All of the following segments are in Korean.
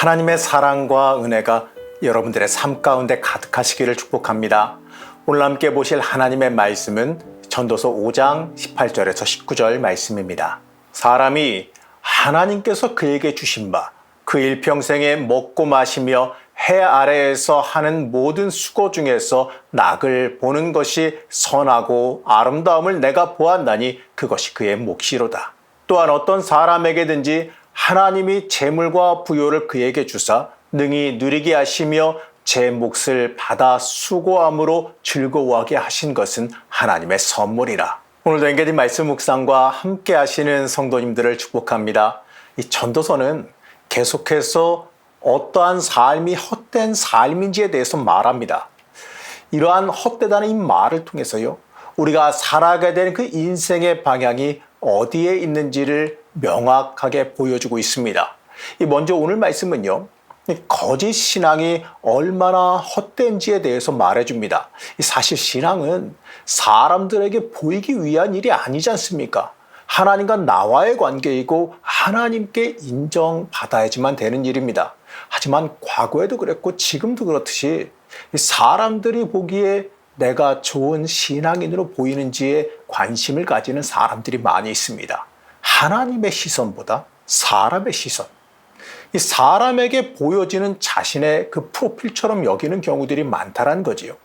하나님의 사랑과 은혜가 여러분들의 삶 가운데 가득하시기를 축복합니다. 오늘 함께 보실 하나님의 말씀은 전도서 5장 18절에서 19절 말씀입니다. 사람이 하나님께서 그에게 주신 바 그 일평생에 먹고 마시며 해 아래에서 하는 모든 수고 중에서 낙을 보는 것이 선하고 아름다움을 내가 보았나니 그것이 그의 몫이로다. 또한 어떤 사람에게든지 하나님이 재물과 부요를 그에게 주사 능히 누리게 하시며 제 몫을 받아 수고함으로 즐거워하게 하신 것은 하나님의 선물이라. 오늘도 엔게디 말씀 묵상과 함께 하시는 성도님들을 축복합니다. 이 전도서는 계속해서 어떠한 삶이 헛된 삶인지에 대해서 말합니다. 이러한 헛되다는 이 말을 통해서요, 우리가 살아가야 되는 그 인생의 방향이 어디에 있는지를 명확하게 보여주고 있습니다. 먼저 오늘 말씀은요, 거짓 신앙이 얼마나 헛된지에 대해서 말해줍니다. 사실 신앙은 사람들에게 보이기 위한 일이 아니지 않습니까? 하나님과 나와의 관계이고 하나님께 인정받아야지만 되는 일입니다. 하지만 과거에도 그랬고 지금도 그렇듯이 사람들이 보기에 내가 좋은 신앙인으로 보이는지에 관심을 가지는 사람들이 많이 있습니다. 하나님의 시선보다 사람의 시선, 이 사람에게 보여지는 자신의 그 프로필처럼 여기는 경우들이 많다는 거지요.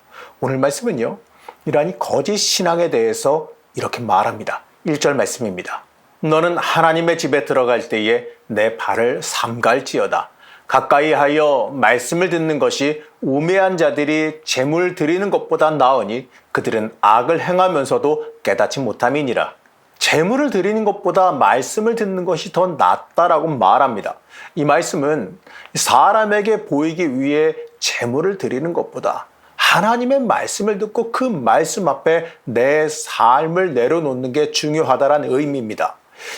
오늘 말씀은요, 이러한 거짓 신앙에 대해서 이렇게 말합니다. 1절 말씀입니다. 너는 하나님의 집에 들어갈 때에 내 발을 삼갈지어다. 가까이 하여 말씀을 듣는 것이 우매한 자들이 재물 드리는 것보다 나으니 그들은 악을 행하면서도 깨닫지 못함이니라. 재물을 드리는 것보다 말씀을 듣는 것이 더 낫다라고 말합니다. 이 말씀은 사람에게 보이기 위해 재물을 드리는 것보다 하나님의 말씀을 듣고 그 말씀 앞에 내 삶을 내려놓는 게 중요하다는 의미입니다.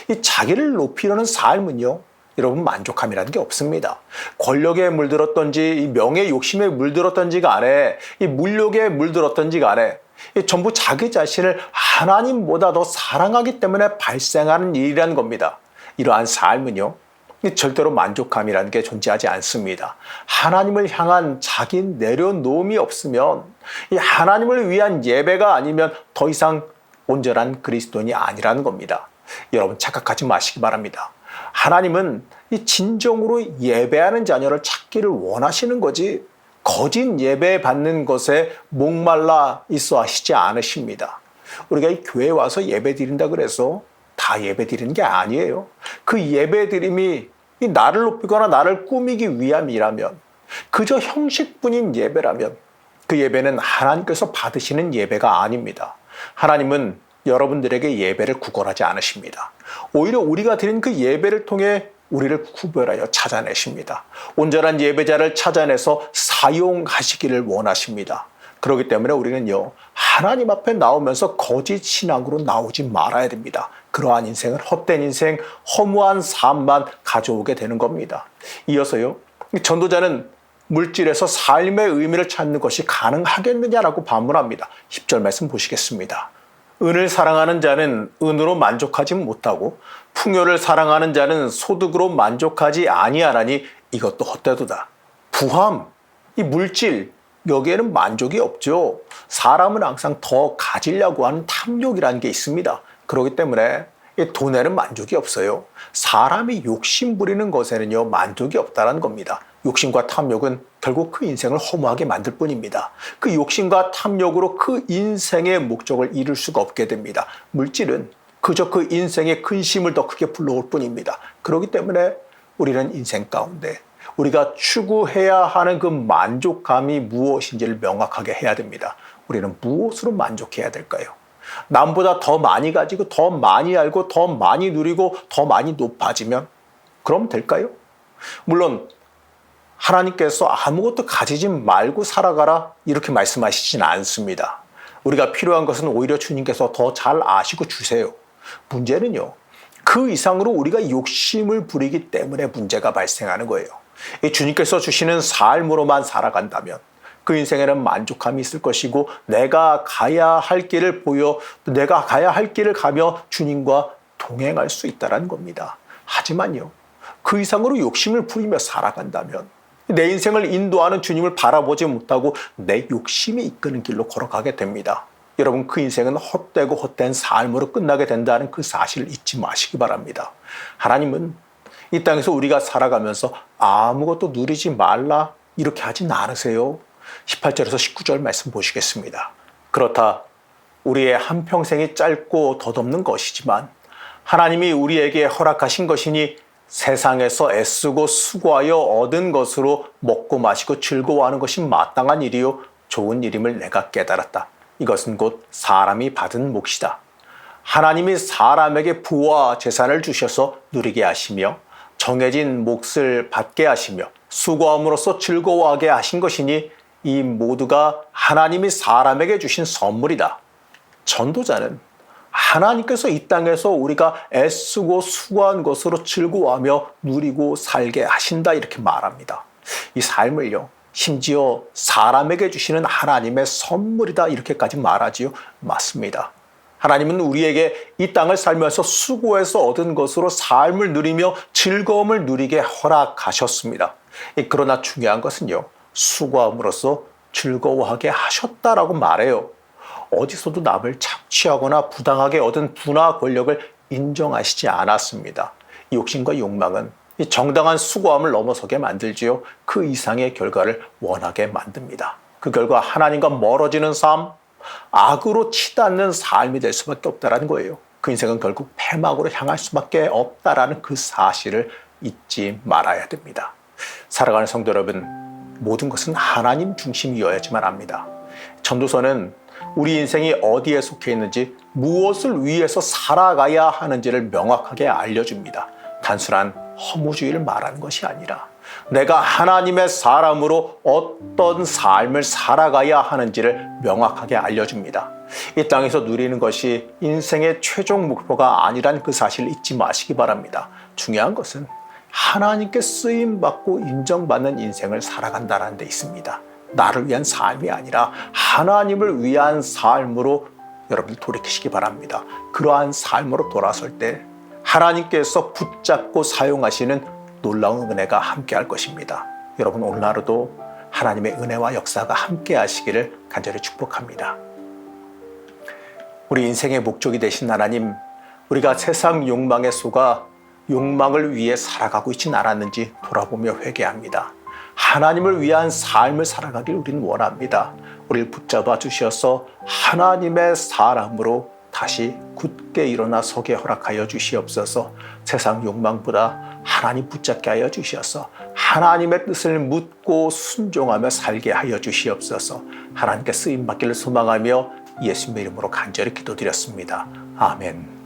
이 자기를 높이려는 삶은요, 여러분 만족함이라는 게 없습니다. 권력에 물들었던지 이 명예 욕심에 물들었던지 간에 이 물욕에 물들었던지 간에 전부 자기 자신을 하나님보다 더 사랑하기 때문에 발생하는 일이라는 겁니다. 이러한 삶은요, 절대로 만족감이라는 게 존재하지 않습니다. 하나님을 향한 자기 내려놓음이 없으면 이 하나님을 위한 예배가 아니면 더 이상 온전한 그리스도인이 아니라는 겁니다. 여러분 착각하지 마시기 바랍니다. 하나님은 이 진정으로 예배하는 자녀를 찾기를 원하시는 거지 거짓 예배 받는 것에 목말라 있어 하시지 않으십니다. 우리가 이 교회에 와서 예배 드린다 그래서 다 예배 드리는 게 아니에요. 그 예배 드림이 나를 높이거나 나를 꾸미기 위함이라면, 그저 형식뿐인 예배라면 그 예배는 하나님께서 받으시는 예배가 아닙니다. 하나님은 여러분들에게 예배를 구걸하지 않으십니다. 오히려 우리가 드린 그 예배를 통해 우리를 구별하여 찾아내십니다. 온전한 예배자를 찾아내서 사용하시기를 원하십니다. 그렇기 때문에 우리는요, 하나님 앞에 나오면서 거짓 신앙으로 나오지 말아야 됩니다. 그러한 인생은 헛된 인생, 허무한 삶만 가져오게 되는 겁니다. 이어서요, 전도자는 물질에서 삶의 의미를 찾는 것이 가능하겠느냐라고 반문합니다. 10절 말씀 보시겠습니다. 은을 사랑하는 자는 은으로 만족하지 못하고 풍요를 사랑하는 자는 소득으로 만족하지 아니하나니 이것도 헛되도다. 부함, 이 물질, 여기에는 만족이 없죠. 사람은 항상 더 가지려고 하는 탐욕이라는 게 있습니다. 그렇기 때문에 돈에는 만족이 없어요. 사람이 욕심 부리는 것에는요, 만족이 없다는 겁니다. 욕심과 탐욕은 결국 그 인생을 허무하게 만들 뿐입니다. 그 욕심과 탐욕으로 그 인생의 목적을 이룰 수가 없게 됩니다. 물질은 그저 그 인생의 근심을 더 크게 불러올 뿐입니다. 그렇기 때문에 우리는 인생 가운데 우리가 추구해야 하는 그 만족감이 무엇인지를 명확하게 해야 됩니다. 우리는 무엇으로 만족해야 될까요? 남보다 더 많이 가지고 더 많이 알고 더 많이 누리고 더 많이 높아지면 그럼 될까요? 물론 하나님께서 아무것도 가지지 말고 살아가라 이렇게 말씀하시진 않습니다. 우리가 필요한 것은 오히려 주님께서 더 잘 아시고 주세요. 문제는요, 그 이상으로 우리가 욕심을 부리기 때문에 문제가 발생하는 거예요. 이 주님께서 주시는 삶으로만 살아간다면 그 인생에는 만족함이 있을 것이고 내가 가야 할 길을 보여 내가 가야 할 길을 가며 주님과 동행할 수 있다는 겁니다. 하지만요, 그 이상으로 욕심을 부리며 살아간다면, 내 인생을 인도하는 주님을 바라보지 못하고 내 욕심이 이끄는 길로 걸어가게 됩니다. 여러분, 그 인생은 헛되고 헛된 삶으로 끝나게 된다는 그 사실을 잊지 마시기 바랍니다. 하나님은 이 땅에서 우리가 살아가면서 아무것도 누리지 말라 이렇게 하진 않으세요. 18절에서 19절 말씀 보시겠습니다. 그렇다 우리의 한평생이 짧고 덧없는 것이지만 하나님이 우리에게 허락하신 것이니 세상에서 애쓰고 수고하여 얻은 것으로 먹고 마시고 즐거워하는 것이 마땅한 일이요 좋은 일임을 내가 깨달았다. 이것은 곧 사람이 받은 몫이다. 하나님이 사람에게 부와 재산을 주셔서 누리게 하시며 정해진 몫을 받게 하시며 수고함으로써 즐거워하게 하신 것이니 이 모두가 하나님이 사람에게 주신 선물이다. 전도자는 하나님께서 이 땅에서 우리가 애쓰고 수고한 것으로 즐거워하며 누리고 살게 하신다 이렇게 말합니다. 이 삶을요, 심지어 사람에게 주시는 하나님의 선물이다 이렇게까지 말하지요. 맞습니다. 하나님은 우리에게 이 땅을 살면서 수고해서 얻은 것으로 삶을 누리며 즐거움을 누리게 허락하셨습니다. 그러나 중요한 것은요, 수고함으로써 즐거워하게 하셨다라고 말해요. 어디서도 남을 착취하거나 부당하게 얻은 부나 권력을 인정하시지 않았습니다. 이 욕심과 욕망은 이 정당한 수고함을 넘어서게 만들지요. 그 이상의 결과를 원하게 만듭니다. 그 결과 하나님과 멀어지는 삶, 악으로 치닫는 삶이 될 수밖에 없다는 거예요. 그 인생은 결국 폐막으로 향할 수밖에 없다라는 그 사실을 잊지 말아야 됩니다. 살아가는 성도 여러분, 모든 것은 하나님 중심이어야지만 합니다. 전도서는 우리 인생이 어디에 속해 있는지, 무엇을 위해서 살아가야 하는지를 명확하게 알려줍니다. 단순한 허무주의를 말하는 것이 아니라 내가 하나님의 사람으로 어떤 삶을 살아가야 하는지를 명확하게 알려줍니다. 이 땅에서 누리는 것이 인생의 최종 목표가 아니란 그 사실을 잊지 마시기 바랍니다. 중요한 것은 하나님께 쓰임받고 인정받는 인생을 살아간다는 데 있습니다. 나를 위한 삶이 아니라 하나님을 위한 삶으로 여러분들 돌이키시기 바랍니다. 그러한 삶으로 돌아설 때 하나님께서 붙잡고 사용하시는 놀라운 은혜가 함께할 것입니다. 여러분, 오늘 하루도 하나님의 은혜와 역사가 함께하시기를 간절히 축복합니다. 우리 인생의 목적이 되신 하나님, 우리가 세상 욕망에 속아 욕망을 위해 살아가고 있진 않았는지 돌아보며 회개합니다. 하나님을 위한 삶을 살아가길 우리는 원합니다. 우리를 붙잡아 주셔서 하나님의 사람으로 다시 굳게 일어나 서게 허락하여 주시옵소서. 세상 욕망보다 하나님 붙잡게 하여 주셔서 하나님의 뜻을 묻고 순종하며 살게 하여 주시옵소서. 하나님께 쓰임받기를 소망하며 예수님의 이름으로 간절히 기도드렸습니다. 아멘.